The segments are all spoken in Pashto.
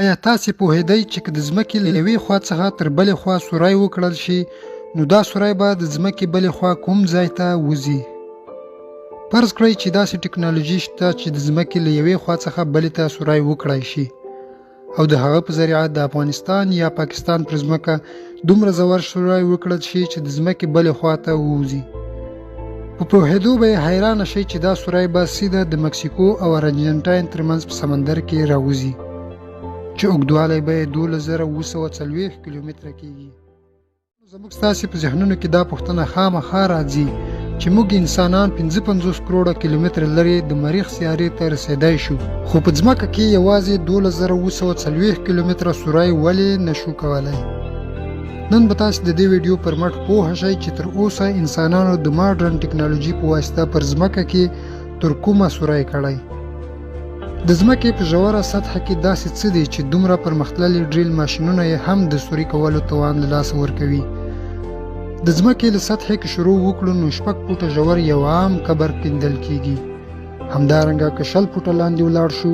ایا تاسې پوهېدئ چې که د ځمکې له یوې خوا څخه تر بلې خوا سوری وکړل شي نو دا سوری به د ځمکې بلې خوا کوم ځای ته وځي؟ فرض کړئ چې داسې ټکنالوژي شته چې د ځمکې له یوې خوا څخه بلې ته سوری وکړای شي او د هغه په ذریعه د افغانستان یا پاکستان پر ځمکه دومره ژور سوری وکړل شي چې د ځمکې بلې خوا ته ووځي. په پوهېدو به یې حیرانه شئ چې دا سوری به سیده د مکسیکو او ارجنټاین ترمنځ په سمندر کې راوځي چې اوږدوالی به یې 12940 کیلومتره کېږي. زموږ ستاسې په ذهنونو کې دا پوښتنه خامخا راځي چې موږ انسانان 55 کروړه کیلومتره لرې د مریخ سیارې ته رسیدای شو، خو په ځمکه کې یوازې 12940 کیلومتره سوری ولې نشو کولی؟ نن به تاسې د دې ویډیو پر مټ پوه شئ چې تر اوسه انسانانو د ماډرن ټکنالوژي په واسطه پر ځمکه کې تر کومه سوری کړی. د ځمکې په ژوره سطحه کې داسې څه دي چې دومره پرمختللي ډریل ماشینونه یې هم د سوري کولو توان له لاسه ورکوي. د ځمکې له سطحې کې شروع وکړو نو 6 فوټه ژور یو عام قبر کیندل کېږي. همدارنګه که 10 فوټه لاندې ولاړ شو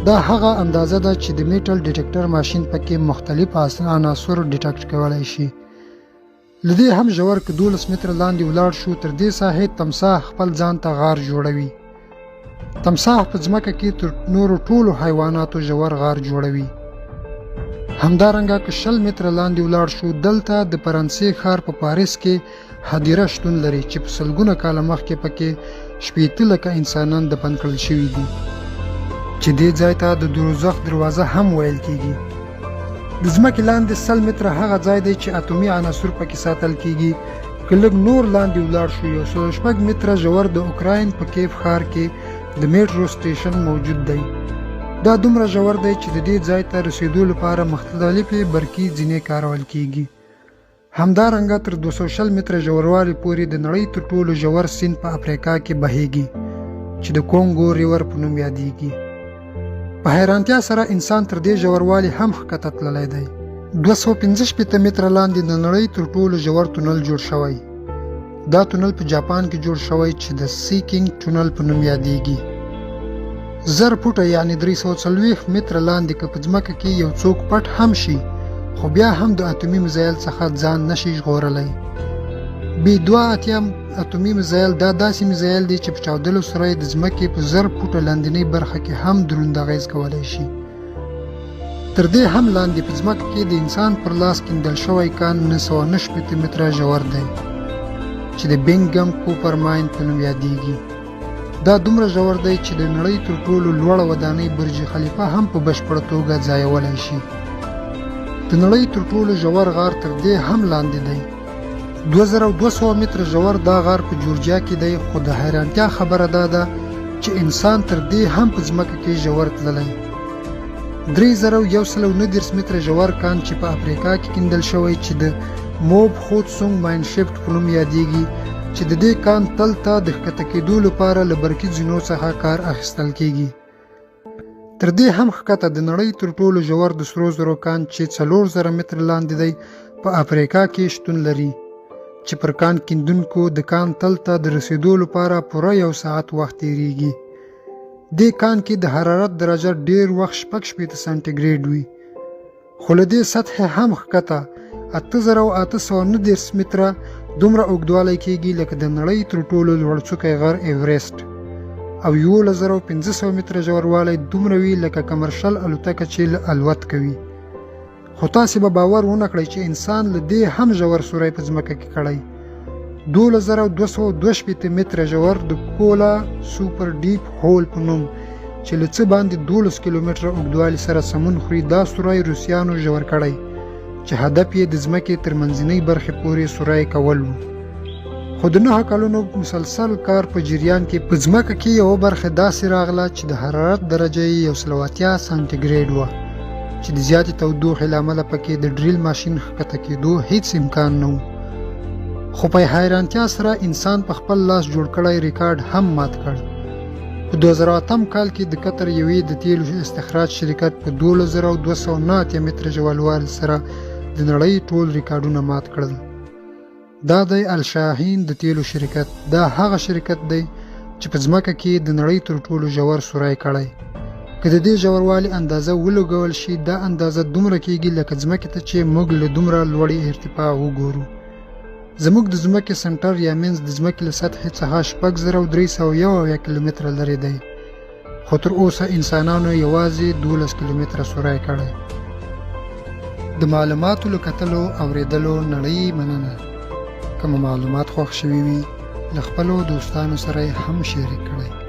دا هغه اندازه ده چې د میټل ډیټیکټر ماشین پکې مختلف عناصر ډیټیکټ کولی شي. له دې هم ژور که 12 متره لاندې ولاړ شو تر دې ساحې تمساح خپل ځان ته غار جوړوي. تمساح په ځمکه کې تر نورو ټولو حیواناتو ژور غار جوړوي. همدارنګه که 20 متره لاندې ولاړ شو دلته د فرانسې ښار په پاریس کې هدیره شتون لري چې په سلګونه کاله مخکې پکې 80 لکه انسانان دفن کړل شوي دي چې دې ځای ته د دوزخ دروازه هم ویل کېږي. د ځمکې لاندې 100 متره هغه ځای دی چې اتومي عناصر پکې ساتل کېږي. که لږ نور لاندې ولاړ شو 106 متره ژور د اوکراین په کیف ښار کې د میټرو سټیشن موجود دی. دا دومره ژور دی چې د دې ځای ته رسیدو لپاره مختلفې برقي زینې کارول کېږي. همدارنګه تر 240 متره ژوروالي پورې د نړۍ تر ټولو ژور سیند په افریقا کې بهیږي چې د کونګو ریور په نوم یادیږي. په حیرانتیا سره انسان تر دې ژوروالي هم ښکته تللی دی. 265 متره لاندې د نړۍ تر ټولو ژور تونل جوړ شوی. دا تونل په جاپان کې جوړ شوی چې د سی کینګ تونل په نوم یادیږي. 1000 فوټه یعنی 340 متره لاندې که په ځمکه کې یو څوک پټ هم شي خو بیا هم د اتومي میزایل څخه ځان نشي ژغورلی. B-2 اتومي میزایل دا داسې میزایل دی چې په چاودلو سره د ځمکې په 1000 فوټه لاندنۍ برخه کې هم دروند اغیز کولی شي. تر دې هم لاندې په ځمکه کې د انسان پر لاس کیندل شوی کان 969 متره ژور دی چې د بینګم کوپر ماین په نوم یادیږي. دا دومره ژور دی چې د نړۍ تر ټولو لوړه ودانۍ برج خلیفه هم په بشپړه توګه ځایولی شي. د نړۍ تر ټولو ژور غار تر دې هم لاندې دی. 2200 متره ژور دا غار په جورجیا کې دی، خو د حیرانتیا خبره دا ده چې انسان تر دې هم په ځمکه کې ژور تللی. 3119 متره ژور کان چې په افریقا کې کیندل شوی چې د موب خوت سونګ ماین شفت په نوم یادیږي چې د دې کان تل ته د ښکته کېدو لپاره له برقي زینو څخه کار اخیستل کېږي. تر دې هم ښکته د نړۍ تر ټولو ژور د سرو زرو کان چې 4000 متره لاندې دی په افریقا کې شتون لري چې پر کان کیندونکو د کان تل ته د رسیدو لپاره پوره 1 ساعت وخت تیریږي. دې کان کې د حرارت درجه ډیر وخت 60 سانتیګریډ وي، خو له دې سطحې هم ښکته 8819 متره دومره اوږدوالی کېږي لکه د نړۍ تر ټولو لوړ څوکی غر ایورسټ، او 11500 متره ژوروالی دومره وي لکه کمرشل الوتکه چې الوت کوي. خو تاسې به باور ونه کړئ چې انسان له دې هم ژور سوری په ځمکه کې کړی. 12222 متره ژور د کولا سوپر ډیپ هول په نوم چې له څه باندې 12 کیلومتره اوږدوالي سره سمون خوري دا سوری روسیانو ژور کړی چې هدف یې د ځمکې تر منځنۍ برخې پورې سوری کول و. خو د 9 کلونو مسلسل کار په جریان کې په ځمکه کې یوه برخه داسې راغله چې د حرارت درجه یې 180 سانتیګریډ وه چې د زیاتې تودوخې له امله پکې د ډریل ماشین ښکته کېدو هیڅ امکان نه و. خو په حیرانتیا سره انسان په خپل لاس جوړ کړی ریکارډ هم مات کړ. په 2008 کال کې د قطر یوې د تیلو استخراج شرکت په 12209 متره ژوروالی سره د نړۍ ټول ریکارډونه مات کړل. دا دی الشاهین د تیلو شرکت. دا هغه شرکت دی چې په ځمکه کې د نړۍ تر ټولو ژور سوری کړی. که که د دې ژوروالي اندازه ولګول شي دا اندازه دومره کیږي لکه ځمکې ته چې موږ له دومره لوړې ارتفاع وګورو. زموږ د ځمکې سنټر یا منځ د ځمکې له سطحې څخه 6371 کیلومتره لرې دی، خو تر اوسه انسانانو یوازې 12 کیلومتره سورای کړی. د معلوماتو له کتلو اوریدلو نړۍ مننه. که مو معلومات خوښ شوي وي له خپلو دوستانو سره یې هم شریک کړئ.